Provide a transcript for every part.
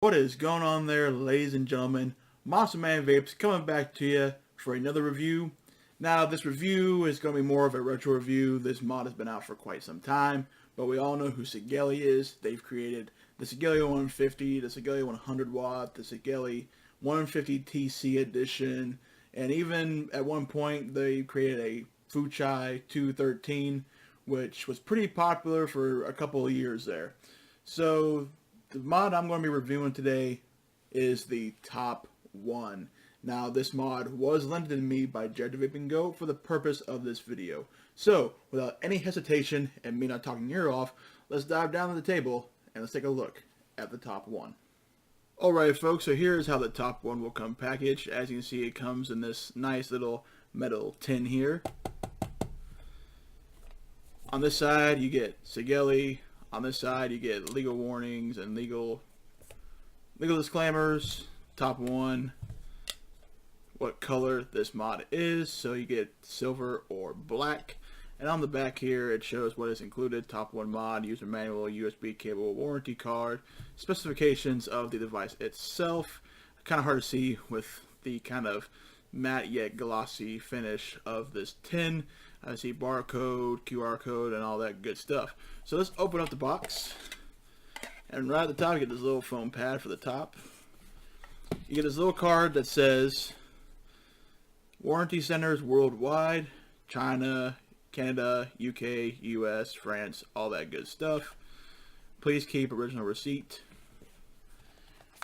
What is going on there, ladies and gentlemen? Monster Man Vapes coming back to you for another review. Now, this review is going to be more of a retro review. This mod has been out for quite some time, but we all know who Sigelei is. They've created the Sigelei 150, the Sigelei 100 watt, the Sigelei 150 TC edition, and even at one point they created a Fuchai 213, which was pretty popular for a couple of years there. So the mod I'm going to be reviewing today is the top one. Now, this mod was lent to me by Jared Vape Go for the purpose of this video. So, without any hesitation and me not talking your ear off, let's dive down to the table and let's take a look at the top one. Alright folks, so here's how the top one will come packaged. As you can see, it comes in this nice little metal tin here. On this side you get Sigelei. On this side you get legal warnings and legal disclaimers. Top one, what color this mod is, so you get silver or black. And on the back here it shows what is included: top one mod, user manual, USB cable, warranty card, specifications of the device itself. Kind of hard to see with the kind of matte yet glossy finish of this tin. I see barcode, QR code, and all that good stuff. So let's open up the box. And right at the top you get this little foam pad for the top. You get this little card that says warranty centers worldwide: China, Canada, UK, US, France, all that good stuff. Please keep original receipt.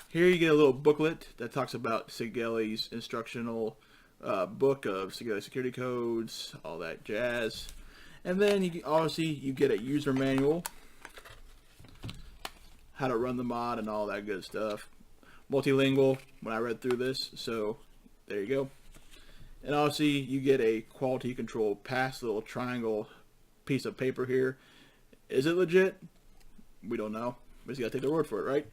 Here you get a little booklet that talks about Sigelei's instructional book of Sigelei security codes, all that jazz. And then you get a user manual, how to run the mod and all that good stuff. Multilingual when I read through this, so there you go. And obviously you get a quality control pass, little triangle piece of paper here. Is it legit? We don't know. We just gotta take their word for it, right?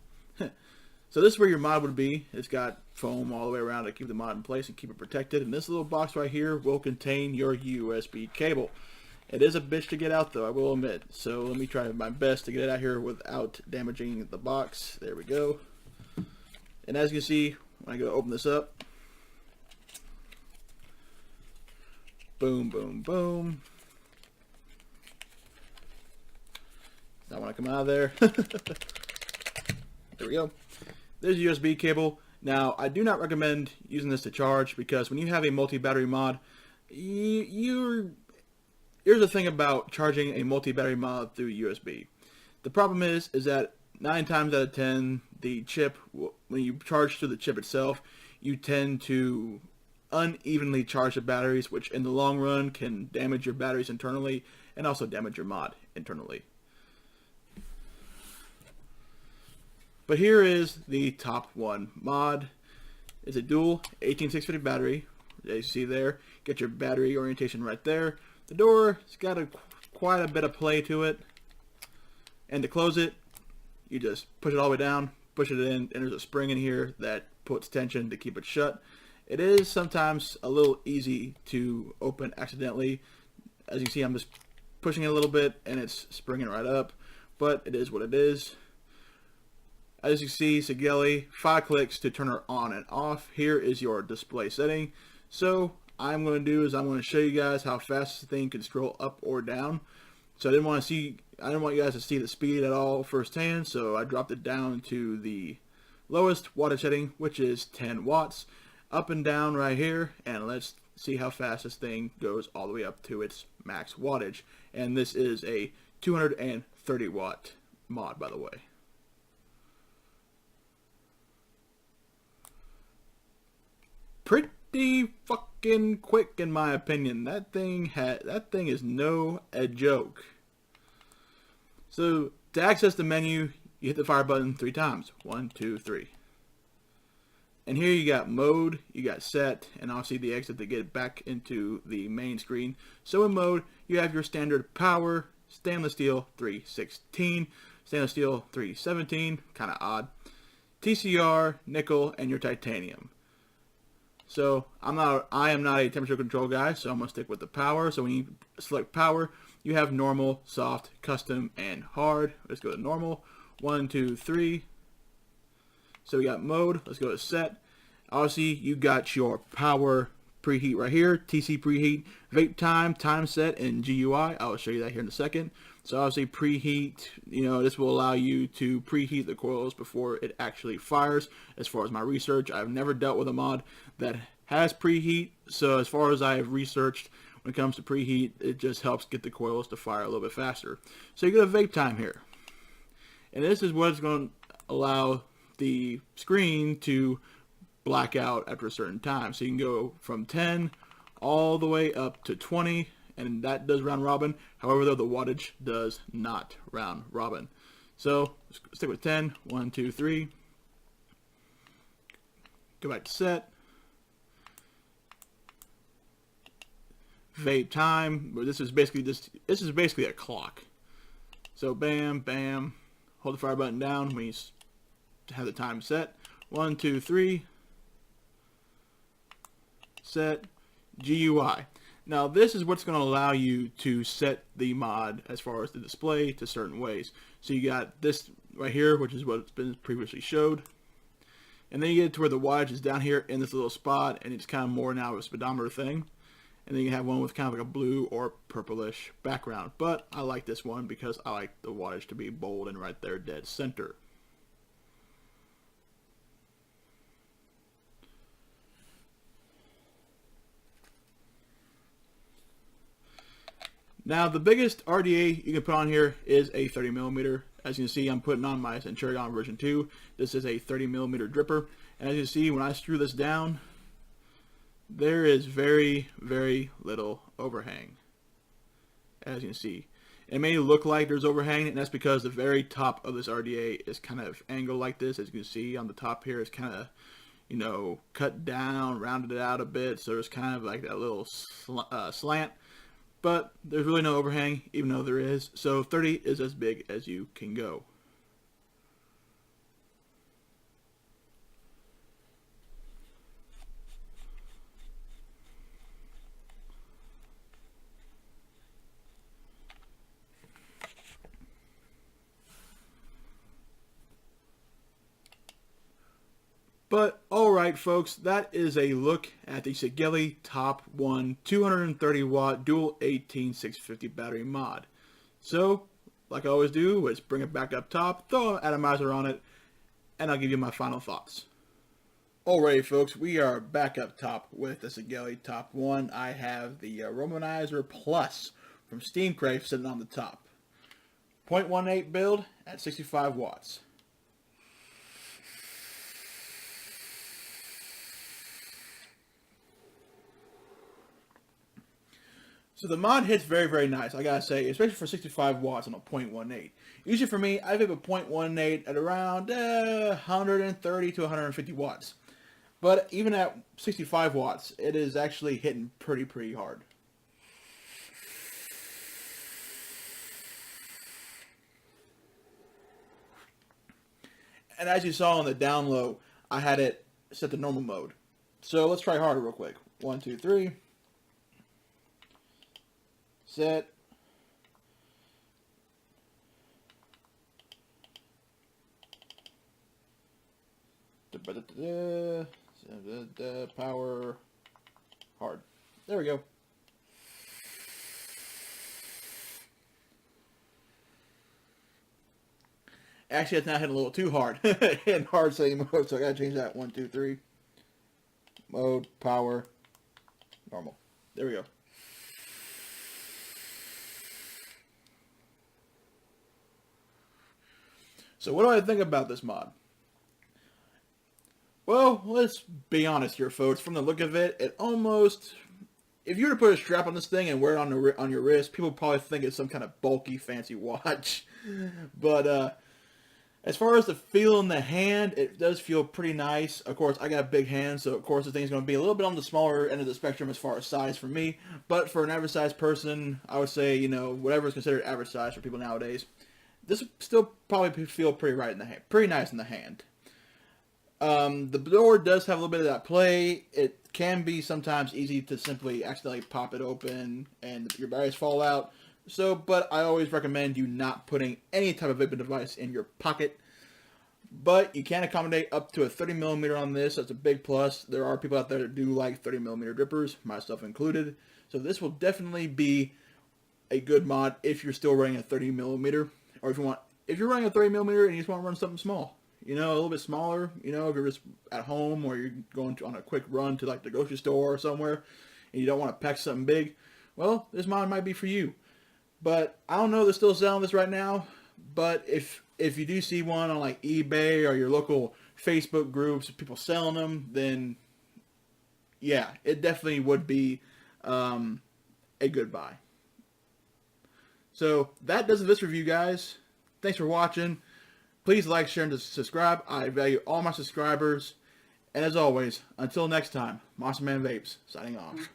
So this is where your mod would be. It's got foam all the way around to keep the mod in place and keep it protected. And this little box right here will contain your USB cable. It is a bitch to get out though, I will admit. So let me try my best to get it out here without damaging the box. There we go. And as you can see, when I go to open this up, boom, boom, boom. I want to come out of there. There we go. There's a USB cable. Now, I do not recommend using this to charge, because when you have a multi-battery mod, here's the thing about charging a multi-battery mod through USB. The problem is that 9 times out of 10, the chip, when you charge through the chip itself, you tend to unevenly charge the batteries, which in the long run can damage your batteries internally and also damage your mod internally. But here is the top one mod. It's a dual 18650 battery. As you see there, get your battery orientation right there. The door, it's got quite a bit of play to it. And to close it, you just push it all the way down, push it in, and there's a spring in here that puts tension to keep it shut. It is sometimes a little easy to open accidentally. As you see, I'm just pushing it a little bit and it's springing right up, but it is what it is. As you see, Sigelei, 5 clicks to turn her on and off. Here is your display setting. So I'm going to do is I'm going to show you guys how fast this thing can scroll up or down. So I didn't want you guys to see the speed at all firsthand, so I dropped it down to the lowest wattage setting, which is 10 watts. Up and down right here, and let's see how fast this thing goes all the way up to its max wattage. And this is a 230 watt mod, by the way. Pretty fucking quick in my opinion. That thing is no joke. So to access the menu, you hit the fire button 3 times. 1, 2, 3. And here you got mode, you got set, and obviously the exit to get back into the main screen. So in mode, you have your standard power, stainless steel 316, stainless steel 317, kind of odd, TCR, nickel, and your titanium. So I am not a temperature control guy, so I'm going to stick with the power. So when you select power, you have normal, soft, custom, and hard. Let's go to normal. 1, 2, 3. So we got mode. Let's go to set. Obviously, you got your power preheat right here, TC preheat, vape time, time set, and GUI. I'll show you that here in a second. So obviously preheat, this will allow you to preheat the coils before it actually fires. As far as my research, I've never dealt with a mod that has preheat. So as far as I have researched, when it comes to preheat, it just helps get the coils to fire a little bit faster. So you get a vape time here. And this is what's going to allow the screen to black out after a certain time. So you can go from 10 all the way up to 20, and that does round robin. However, though, the wattage does not round robin. So let's stick with 10. 1, 2, 3. Go back to set. Vape time. This is basically a clock. So bam, bam. Hold the fire button down when you have the time set. 1, 2, 3. Set GUI. Now this is what's going to allow you to set the mod as far as the display to certain ways. So you got this right here, which is what's been previously showed. And then you get to where the wattage is down here in this little spot, and it's kind of more now of a speedometer thing. And then you have one with kind of like a blue or purplish background. But I like this one because I like the wattage to be bold and right there dead center. Now the biggest RDA you can put on here is a 30mm. As you can see, I'm putting on my Centurion version 2. This is a 30mm dripper. And as you can see, when I screw this down, there is very, very little overhang. As you can see, it may look like there's overhang, and that's because the very top of this RDA is kind of angled like this. As you can see on the top here, it's kind of, cut down, rounded it out a bit, so there's kind of like that little slant. But there's really no overhang, even though there is. So 30 is as big as you can go. But alright folks, that is a look at the Sigelei Top 1 230 watt dual 18650 battery mod. So, like I always do, let's bring it back up top, throw an atomizer on it, and I'll give you my final thoughts. Alright folks, we are back up top with the Sigelei Top 1. I have the Romanizer Plus from Steamcraft sitting on the top. 0.18 build at 65 watts. So the mod hits very, very nice, I gotta say, especially for 65 watts on a 0.18. Usually for me, I vape a 0.18 at around 130 to 150 watts. But even at 65 watts, it is actually hitting pretty hard. And as you saw on the down low, I had it set to normal mode. So let's try harder real quick. 1, 2, 3. Set. Power. Hard. There we go. Actually, it's not hitting a little too hard. Hitting hard setting mode, so I gotta change that. 1, 2, 3. Mode, power, normal. There we go. So what do I think about this mod? Well, let's be honest here, folks. From the look of it, it almost... If you were to put a strap on this thing and wear it on your wrist, people probably think it's some kind of bulky, fancy watch. But as far as the feel in the hand, it does feel pretty nice. Of course, I got big hands, so of course the thing's going to be a little bit on the smaller end of the spectrum as far as size for me. But for an average size person, I would say, whatever is considered average size for people nowadays, this still probably feel pretty right in the hand, pretty nice in the hand. The door does have a little bit of that play. It can be sometimes easy to simply accidentally pop it open and your batteries fall out. So, but I always recommend you not putting any type of vaping device in your pocket. But you can accommodate up to a 30 millimeter on this. That's a big plus. There are people out there that do like 30 millimeter drippers, myself included. So this will definitely be a good mod if you're still running a 30 millimeter, or if you're running a 30 millimeter and you just want to run something small, a little bit smaller, if you're just at home or you're going on a quick run to like the grocery store or somewhere and you don't want to pack something big, well, this mod might be for you. But I don't know, they're still selling this right now. But if you do see one on like eBay or your local Facebook groups, people selling them, then yeah, it definitely would be a good buy. So that does it for this review, guys. Thanks for watching. Please like, share, and subscribe. I value all my subscribers. And as always, until next time, Monster Man Vapes, signing off.